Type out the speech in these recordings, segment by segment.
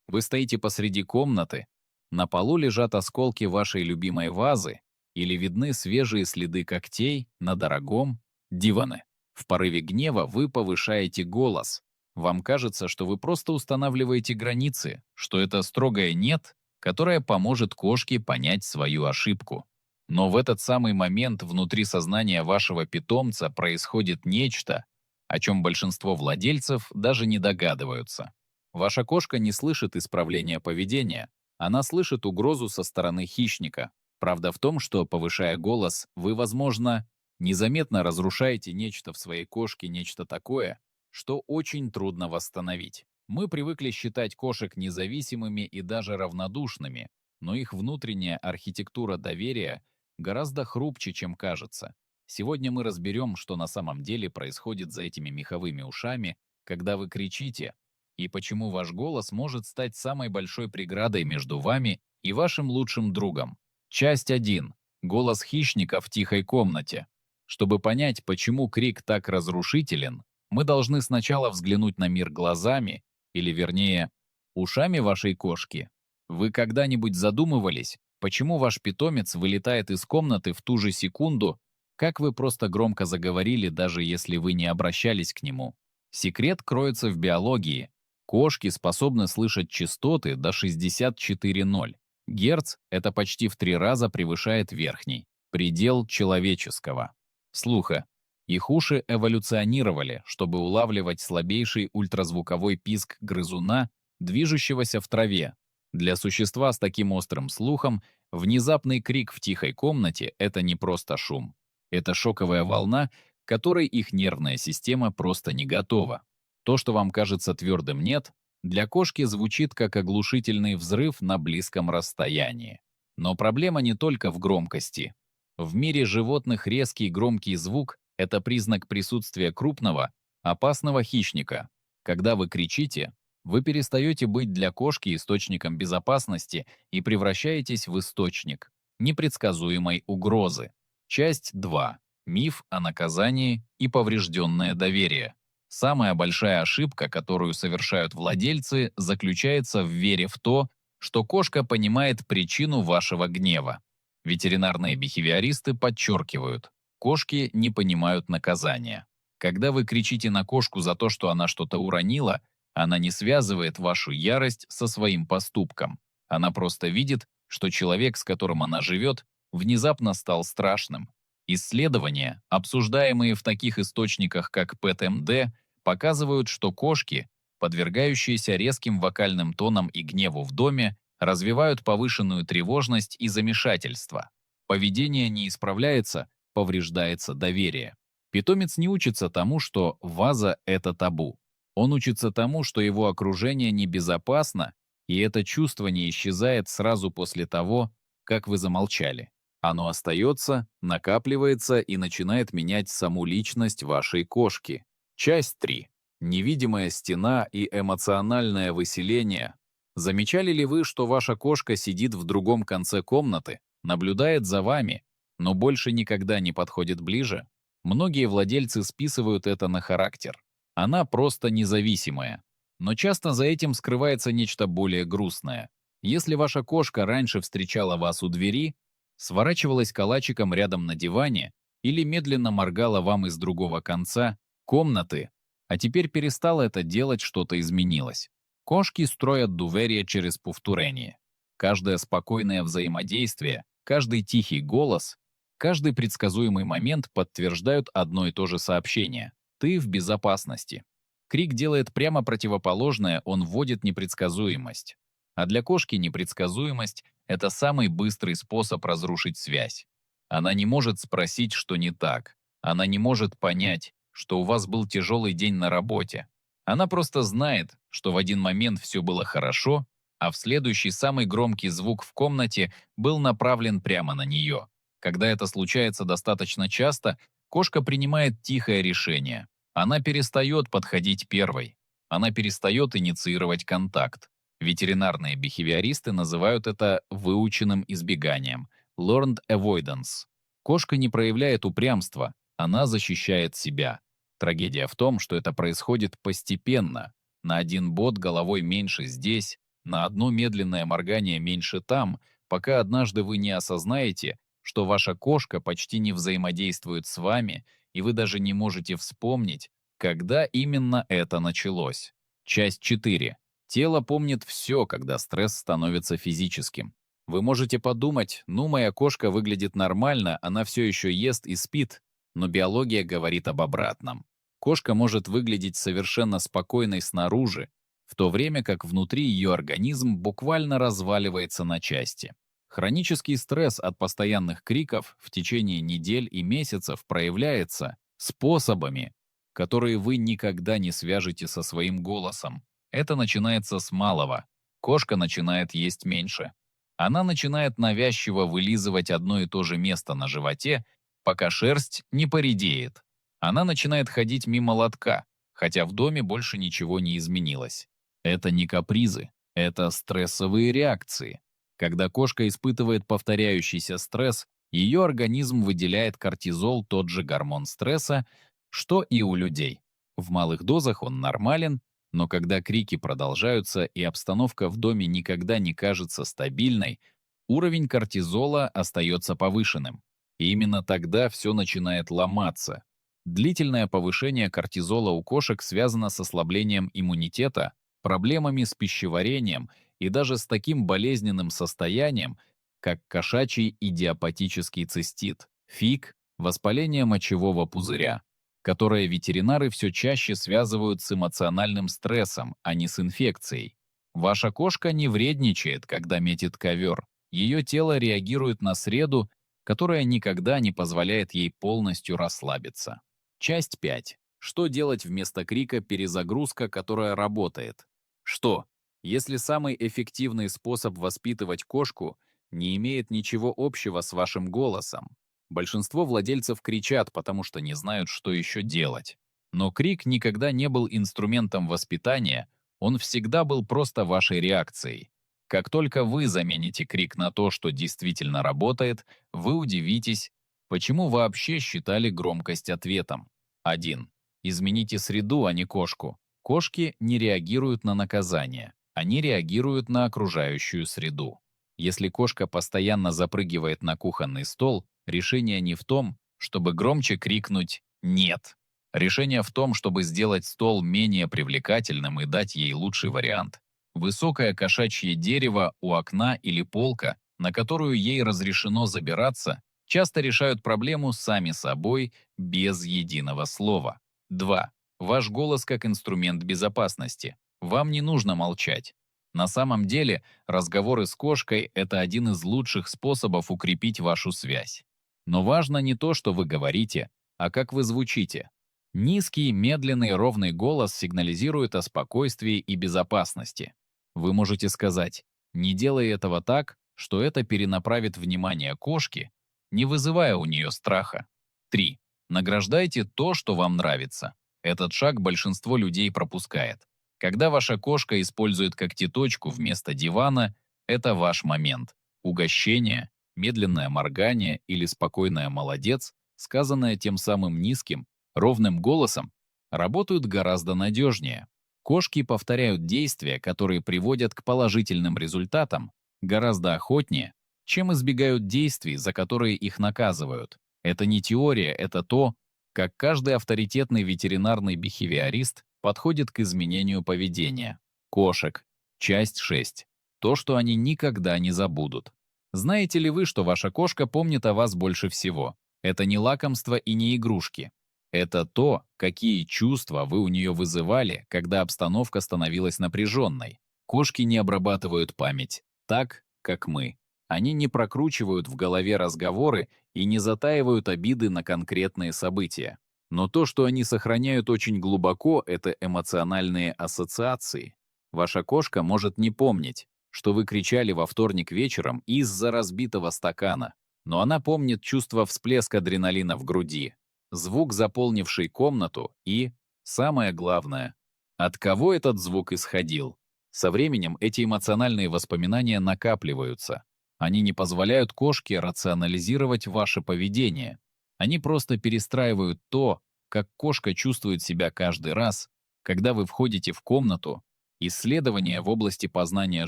Вы стоите посреди комнаты, на полу лежат осколки вашей любимой вазы или видны свежие следы когтей на дорогом диване. В порыве гнева вы повышаете голос. Вам кажется, что вы просто устанавливаете границы, что это строгое «нет», которое поможет кошке понять свою ошибку. Но в этот самый момент внутри сознания вашего питомца происходит нечто, о чем большинство владельцев даже не догадываются. Ваша кошка не слышит исправления поведения, она слышит угрозу со стороны хищника. Правда в том, что, повышая голос, вы, возможно, незаметно разрушаете нечто в своей кошке, нечто такое, что очень трудно восстановить. Мы привыкли считать кошек независимыми и даже равнодушными, но их внутренняя архитектура доверия гораздо хрупче, чем кажется. Сегодня мы разберем, что на самом деле происходит за этими меховыми ушами, когда вы кричите, и почему ваш голос может стать самой большой преградой между вами и вашим лучшим другом. Часть 1. Голос хищника в тихой комнате. Чтобы понять, почему крик так разрушителен, мы должны сначала взглянуть на мир глазами, или вернее, ушами вашей кошки. Вы когда-нибудь задумывались, почему ваш питомец вылетает из комнаты в ту же секунду, как вы просто громко заговорили, даже если вы не обращались к нему? Секрет кроется в биологии. Кошки способны слышать частоты до 64,0 Гц, это почти в 3 раза превышает верхний, предел человеческого слуха. Их уши эволюционировали, чтобы улавливать слабейший ультразвуковой писк грызуна, движущегося в траве. Для существа с таким острым слухом внезапный крик в тихой комнате — это не просто шум. Это шоковая волна, к которой их нервная система просто не готова. То, что вам кажется твердым «нет», для кошки звучит как оглушительный взрыв на близком расстоянии. Но проблема не только в громкости. В мире животных резкий громкий звук — это признак присутствия крупного, опасного хищника. Когда вы кричите, вы перестаете быть для кошки источником безопасности и превращаетесь в источник непредсказуемой угрозы. Часть 2. Миф о наказании и поврежденное доверие. Самая большая ошибка, которую совершают владельцы, заключается в вере в то, что кошка понимает причину вашего гнева. Ветеринарные бихевиористы подчеркивают, кошки не понимают наказания. Когда вы кричите на кошку за то, что она что-то уронила, она не связывает вашу ярость со своим поступком. Она просто видит, что человек, с которым она живет, внезапно стал страшным. Исследования, обсуждаемые в таких источниках, как PetMD, показывают, что кошки, подвергающиеся резким вокальным тонам и гневу в доме, развивают повышенную тревожность и замешательство. Поведение не исправляется, повреждается доверие. Питомец не учится тому, что ваза — это табу. Он учится тому, что его окружение небезопасно, и это чувство не исчезает сразу после того, как вы замолчали. Оно остается, накапливается и начинает менять саму личность вашей кошки. Часть 3. Невидимая стена и эмоциональное выселение. Замечали ли вы, что ваша кошка сидит в другом конце комнаты, наблюдает за вами, но больше никогда не подходит ближе? Многие владельцы списывают это на характер. Она просто независимая. Но часто за этим скрывается нечто более грустное. Если ваша кошка раньше встречала вас у двери, сворачивалась калачиком рядом на диване или медленно моргала вам из другого конца комнаты, а теперь перестала это делать, что-то изменилось. Кошки строят доверие через повторение. Каждое спокойное взаимодействие, каждый тихий голос, каждый предсказуемый момент подтверждают одно и то же сообщение. Ты в безопасности. Крик делает прямо противоположное, он вводит непредсказуемость. А для кошки непредсказуемость — это самый быстрый способ разрушить связь. Она не может спросить, что не так. Она не может понять, что у вас был тяжелый день на работе. Она просто знает, что в один момент все было хорошо, а в следующий самый громкий звук в комнате был направлен прямо на нее. Когда это случается достаточно часто, кошка принимает тихое решение. Она перестает подходить первой. Она перестает инициировать контакт. Ветеринарные бихевиористы называют это выученным избеганием, learned avoidance. Кошка не проявляет упрямства, она защищает себя. Трагедия в том, что это происходит постепенно. На один бот головой меньше здесь, на одно медленное моргание меньше там, пока однажды вы не осознаете, что ваша кошка почти не взаимодействует с вами, и вы даже не можете вспомнить, когда именно это началось. Часть 4. Тело помнит все, когда стресс становится физическим. Вы можете подумать, ну, моя кошка выглядит нормально, она все еще ест и спит, но биология говорит об обратном. Кошка может выглядеть совершенно спокойной снаружи, в то время как внутри ее организм буквально разваливается на части. Хронический стресс от постоянных криков в течение недель и месяцев проявляется способами, которые вы никогда не свяжете со своим голосом. Это начинается с малого. Кошка начинает есть меньше. Она начинает навязчиво вылизывать одно и то же место на животе, пока шерсть не поредеет. Она начинает ходить мимо лотка, хотя в доме больше ничего не изменилось. Это не капризы, это стрессовые реакции. Когда кошка испытывает повторяющийся стресс, ее организм выделяет кортизол, тот же гормон стресса, что и у людей. В малых дозах он нормален, но когда крики продолжаются и обстановка в доме никогда не кажется стабильной, уровень кортизола остается повышенным. И именно тогда все начинает ломаться. Длительное повышение кортизола у кошек связано с ослаблением иммунитета, проблемами с пищеварением и даже с таким болезненным состоянием, как кошачий идиопатический цистит, ФИК, воспаление мочевого пузыря, которое ветеринары все чаще связывают с эмоциональным стрессом, а не с инфекцией. Ваша кошка не вредничает, когда метит ковер. Ее тело реагирует на среду, которая никогда не позволяет ей полностью расслабиться. Часть 5. Что делать вместо крика «перезагрузка», которая работает? Что, если самый эффективный способ воспитывать кошку не имеет ничего общего с вашим голосом? Большинство владельцев кричат, потому что не знают, что еще делать. Но крик никогда не был инструментом воспитания, он всегда был просто вашей реакцией. Как только вы замените крик на то, что действительно работает, вы удивитесь, почему вообще считали громкость ответом. 1. Измените среду, а не кошку. Кошки не реагируют на наказание, они реагируют на окружающую среду. Если кошка постоянно запрыгивает на кухонный стол, решение не в том, чтобы громче крикнуть «нет». Решение в том, чтобы сделать стол менее привлекательным и дать ей лучший вариант. Высокое кошачье дерево у окна или полка, на которую ей разрешено забираться, часто решают проблему сами собой, без единого слова. 2. Ваш голос как инструмент безопасности. Вам не нужно молчать. На самом деле, разговоры с кошкой – это один из лучших способов укрепить вашу связь. Но важно не то, что вы говорите, а как вы звучите. Низкий, медленный, ровный голос сигнализирует о спокойствии и безопасности. Вы можете сказать «не делай этого так», что это перенаправит внимание кошки, не вызывая у нее страха. 3. Награждайте то, что вам нравится. Этот шаг большинство людей пропускает. Когда ваша кошка использует когтеточку вместо дивана, это ваш момент. Угощение, медленное моргание или спокойное «молодец», сказанное тем самым низким, ровным голосом, работают гораздо надежнее. Кошки повторяют действия, которые приводят к положительным результатам, гораздо охотнее, чем избегают действий, за которые их наказывают. Это не теория, это то, как каждый авторитетный ветеринарный бихевиорист подходит к изменению поведения. Кошек. Часть 6. То, что они никогда не забудут. Знаете ли вы, что ваша кошка помнит о вас больше всего? Это не лакомство и не игрушки. Это то, какие чувства вы у нее вызывали, когда обстановка становилась напряженной. Кошки не обрабатывают память так, как мы. Они не прокручивают в голове разговоры и не затаивают обиды на конкретные события. Но то, что они сохраняют очень глубоко, это эмоциональные ассоциации. Ваша кошка может не помнить, что вы кричали во вторник вечером из-за разбитого стакана, но она помнит чувство всплеска адреналина в груди, звук, заполнивший комнату, и, самое главное, от кого этот звук исходил. Со временем эти эмоциональные воспоминания накапливаются. Они не позволяют кошке рационализировать ваше поведение. Они просто перестраивают то, как кошка чувствует себя каждый раз, когда вы входите в комнату, Исследования в области познания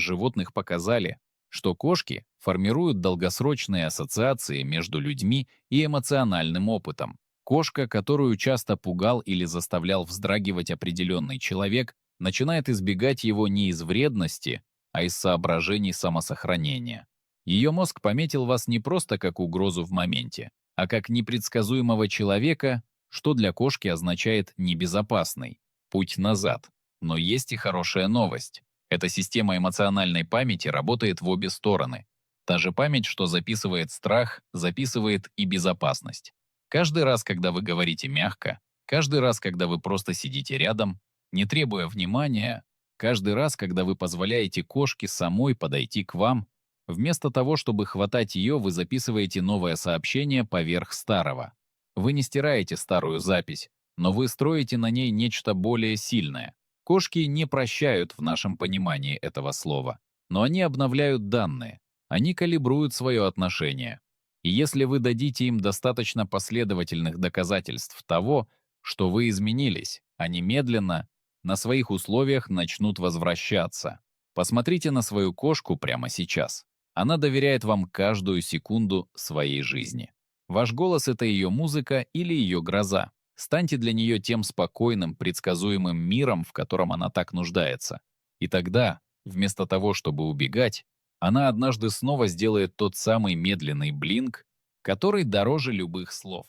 животных показали, что кошки формируют долгосрочные ассоциации между людьми и эмоциональным опытом. Кошка, которую часто пугал или заставлял вздрагивать определенный человек, начинает избегать его не из вредности, а из соображений самосохранения. Ее мозг пометил вас не просто как угрозу в моменте, а как непредсказуемого человека, что для кошки означает «небезопасный» — путь назад. Но есть и хорошая новость. Эта система эмоциональной памяти работает в обе стороны. Та же память, что записывает страх, записывает и безопасность. Каждый раз, когда вы говорите мягко, каждый раз, когда вы просто сидите рядом, не требуя внимания, каждый раз, когда вы позволяете кошке самой подойти к вам, вместо того, чтобы хватать ее, вы записываете новое сообщение поверх старого. Вы не стираете старую запись, но вы строите на ней нечто более сильное. Кошки не прощают в нашем понимании этого слова, но они обновляют данные, они калибруют свое отношение. И если вы дадите им достаточно последовательных доказательств того, что вы изменились, они медленно, на своих условиях начнут возвращаться. Посмотрите на свою кошку прямо сейчас. Она доверяет вам каждую секунду своей жизни. Ваш голос — это ее музыка или ее гроза. Станьте для нее тем спокойным, предсказуемым миром, в котором она так нуждается. И тогда, вместо того, чтобы убегать, она однажды снова сделает тот самый медленный блинк, который дороже любых слов.